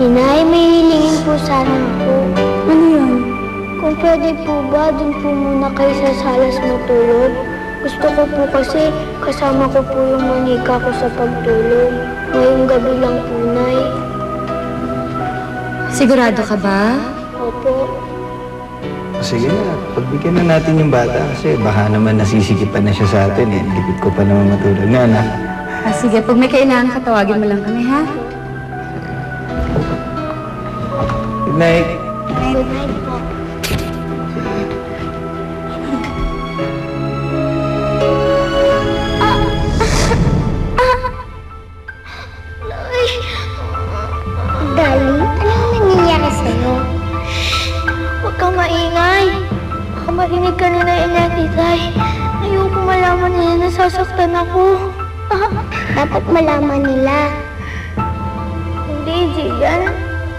Inay, may hilingin po sana ako. Ano yan? Kung pwede po ba, dun po muna kayo sa salas matulog? Gusto ko po kasi kasama ko po yung manika ko sa pagtulog. Ngayong gabi lang po, Nay. Sigurado ka ba? Opo. Sige na, pagbigyan na natin yung bata kasi baka naman nasisikipan na siya sa atin eh. Lipit ko pa naman matulog na, anak. Sige, pag may kailangan ka, tawagin mo lang kami, ha? Good night. Good night po. Dali, anong nangyayari sa'yo? Huwag kang maingay. Baka marinig ka na na inatitay. Ayoko malaman nila na nasasaktan ako. Dapat malaman nila. Hindi, Jillian.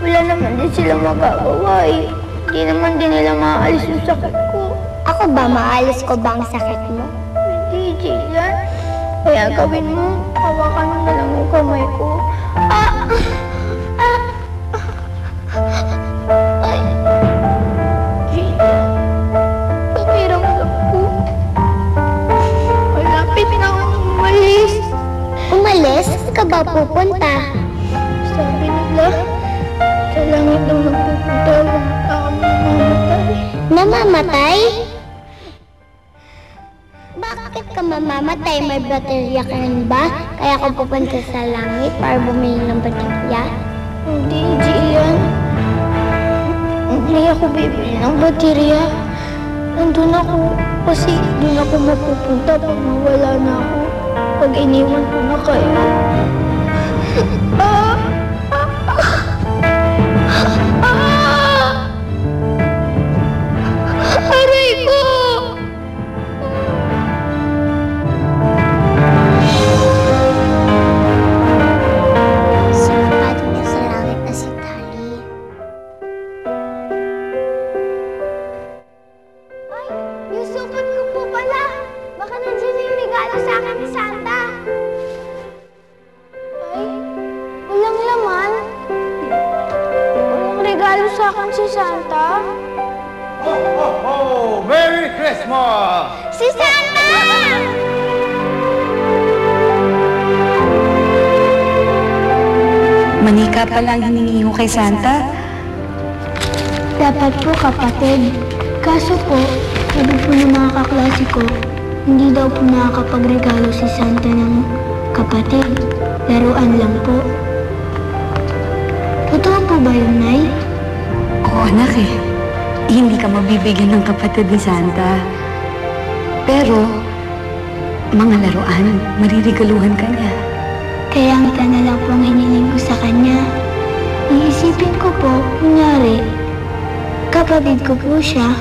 Wala naman din sila magagawa eh. Hindi naman din nila maaalis yung sakit ko. Ako ba? Maalis ko ba ang sakit mo? Hindi, Jillian. Kaya gawin mo. Hawakan mo na lang yung kamay ko. Ay. Jillian. Pakiramdam ko. Malapit na akong umalis. Umalis? Saan ka ba pupunta? Sabi nila, sa langit daw nagpupunta, huwag ako mamamatay. Namamatay? Bakit ka mamamatay? May baterya ka rin ba? Kaya ako pupunta sa langit para bumili ng baterya? Hindi, Jillian. Hindi ako bibili ng baterya. Nandun ako kasi doon ako mapupunta pag mawala na ako. Pag iniwan ko na kayo. Aray ko! Sinapado niya sa langit na si Tali. Ay, yung supot ko po pala! Baka nandiyan yung regalo sa akin ni Santa. Ay, walang laman. Walang regalo sa akin si Santa. Ho, ho, ho! Merry Christmas! Si Santa! Manika pa lang hiningi ko kay Santa. Dapat po, kapatid. Kaso po, sabi po ng mga kaklase ko, hindi daw po nakakapagregalo si Santa ng kapatid. Laruan lang po. Totoo po ba yun, Nay? Oo, anak eh. Hindi ka mabibigyan ng kapatid ni Santa. Pero, mga laruan, maririgaluhan ka niya. Kaya ang na lang po ang hiniling ko sa kanya. Iisipin ko po, kunyari, kapatid ko po siya.